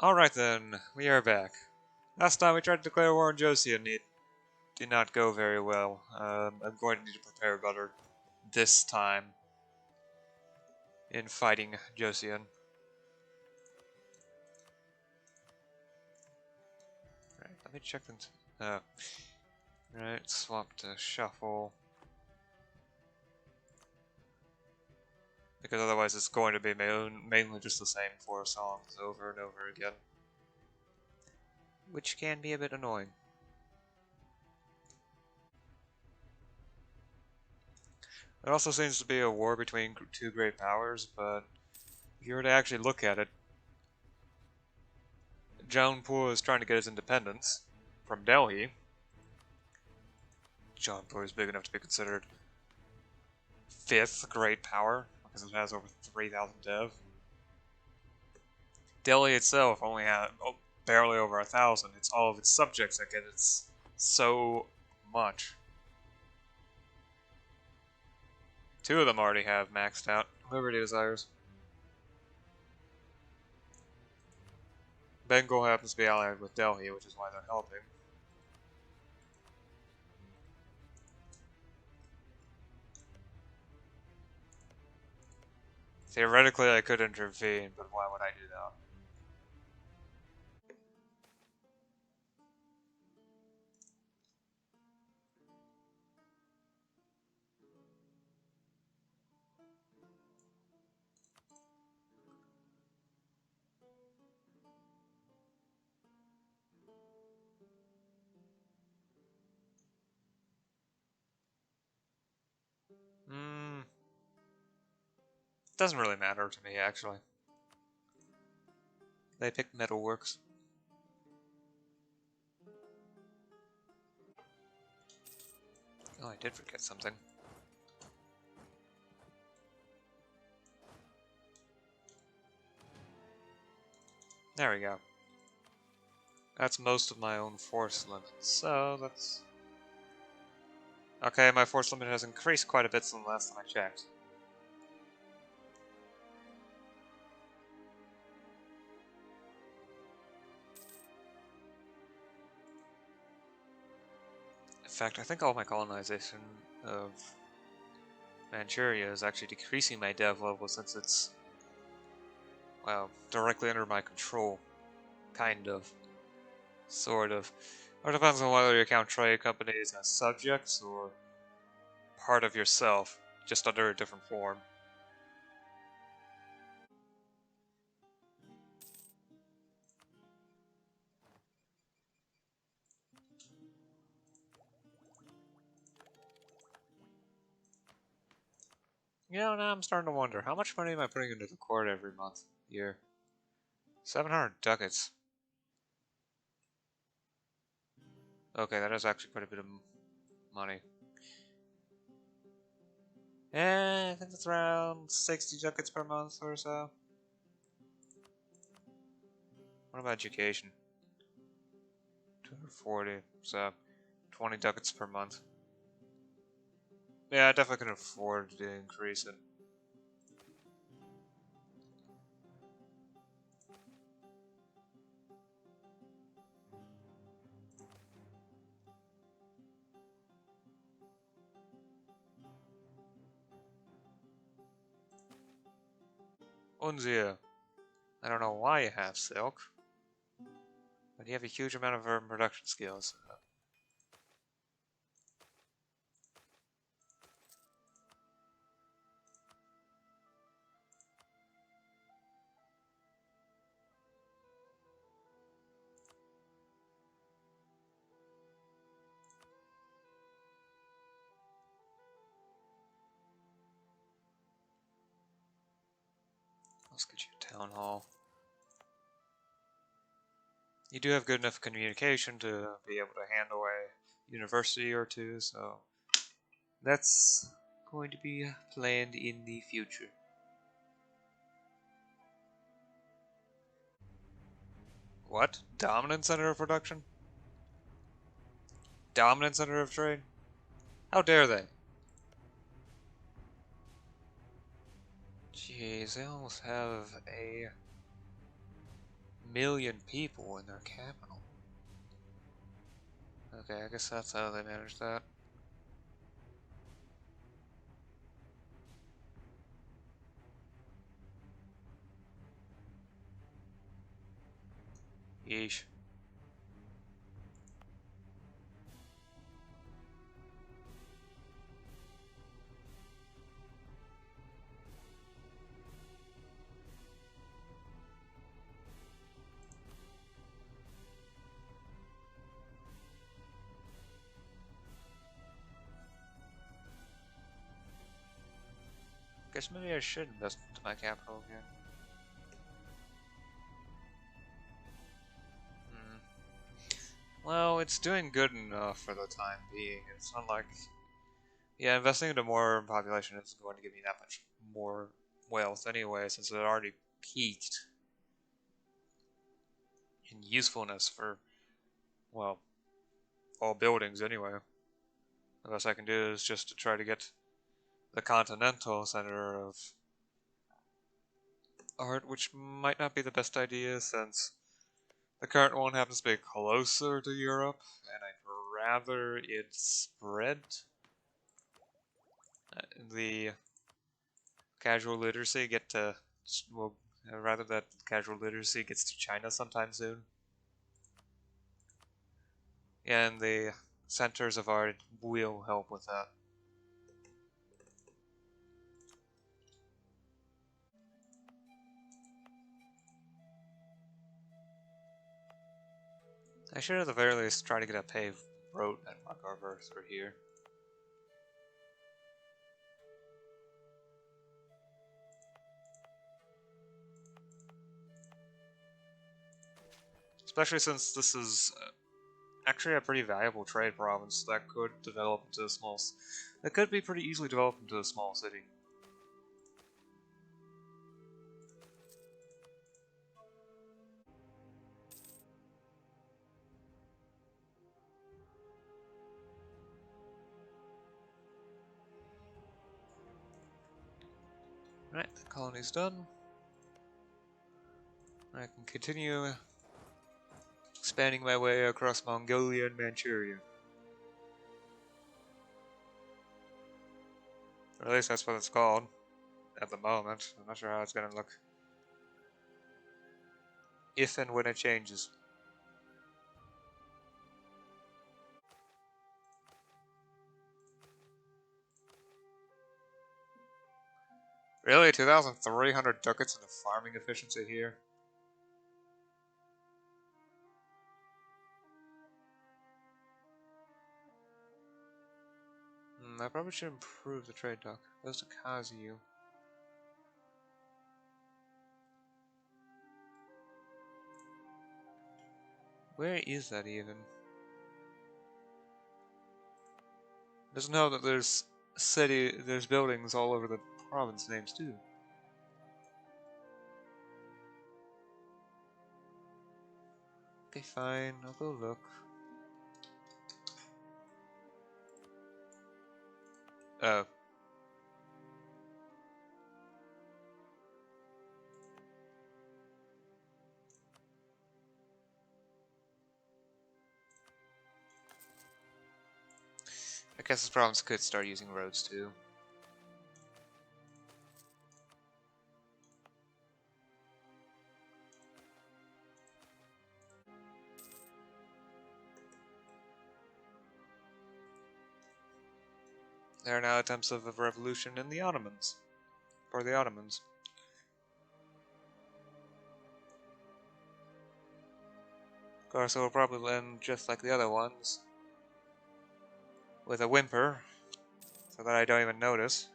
Alright then, we are back. Last time we tried to declare war on Joseon, it did not go very well. I'm going to need to prepare better this time in fighting Joseon. Right, let me check them. Right, swap to shuffle. Because otherwise it's going to be mainly just the same 4 songs over and over again. Which can be a bit annoying. There also seems to be a war between two great powers, but if you were to actually look at it, Jaunpur is trying to get his independence from Delhi. Jaunpur is big enough to be considered 5th great power, because it has over 3,000 dev. Delhi itself only had barely over 1,000. It's all of its subjects that get it so much. 2 of them already have maxed out liberty desires. Bengal happens to be allied with Delhi, which is why they're helping. Theoretically, I could intervene, but why would I do that? Doesn't really matter to me, actually. They picked metalworks. Oh, I did forget something. There we go. That's most of my own force limit, so that's... Okay, my force limit has increased quite a bit since the last time I checked. In fact, I think all my colonization of Manchuria is actually decreasing my dev level since it's, well, directly under my control. Kind of. Sort of. Or it depends on whether you count trade companies as subjects or part of yourself, just under a different form. You know, now I'm starting to wonder, how much money am I putting into the court every month, year? 700 ducats. Okay, that is actually quite a bit of money. I think it's around 60 ducats per month or so. What about education? 240, so 20 ducats per month. Yeah, I definitely can afford to increase it. Unzia. I don't know why you have silk, but you have a huge amount of urban production skills. Let's get you a town hall. You do have good enough communication to be able to handle a university or two, so that's going to be planned in the future. What? Dominant center of production? Dominant center of trade? How dare they? Jeez, they almost have a million people in their capital. Okay, I guess that's how they manage that. Yeesh. Guess maybe I should invest into my capital again. Hmm. Well, it's doing good enough for the time being. It's not like... Yeah, investing into more population isn't going to give me that much more wealth anyway, since it already peaked in usefulness for, well, all buildings anyway. The best I can do is just to try to get the continental center of art, which might not be the best idea since the current one happens to be closer to Europe, and I'd rather it spread. The casual literacy get to, well, rather that casual literacy gets to China sometime soon. And the centers of art will help with that. I should at the very least try to get a paved road network over through here. Especially since this is actually a pretty valuable trade province that could develop into a small... That could be pretty easily developed into a small city. Right, the colony's done. I can continue expanding my way across Mongolia and Manchuria. Or at least that's what it's called at the moment. I'm not sure how it's gonna look if and when it changes. Really? 2,300 ducats in the farming efficiency here? I probably should improve the trade dock. Goes to Kazu. Where is that even? Doesn't know that there's there's buildings all over the province names too. Okay, fine. I'll go look. Oh. I guess this province could start using roads too. There are now attempts of a revolution in the Ottomans. For the Ottomans. Of course, it will probably end just like the other ones. With a whimper. So that I don't even notice.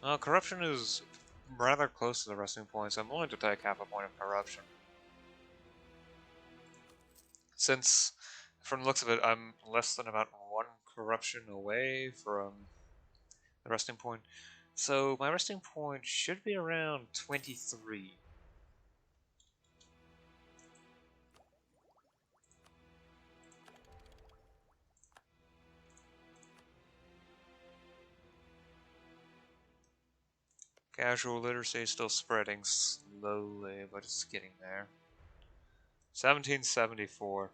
Well, corruption is rather close to the resting point, so I'm willing to take half a point of corruption. Since, from the looks of it, I'm less than about 1 corruption away from the resting point. So my resting point should be around 23. Casual literacy is still spreading slowly, but it's getting there. 1774.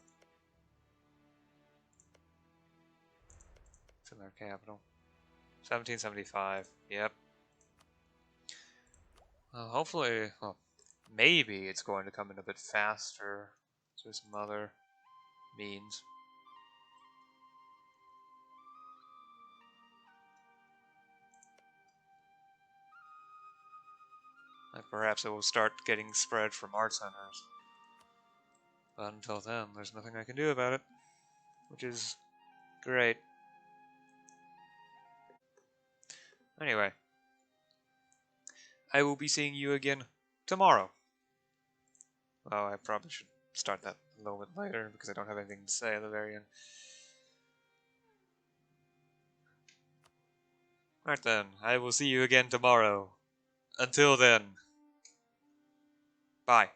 It's in their capital. 1775. Yep. Hopefully, well, maybe it's going to come in a bit faster through some other means. Like perhaps it will start getting spread from art centers. But until then, there's nothing I can do about it, which is great. Anyway, I will be seeing you again tomorrow. Oh, I probably should start that a little bit later because I don't have anything to say at the very end. Alright then, I will see you again tomorrow. Until then, bye.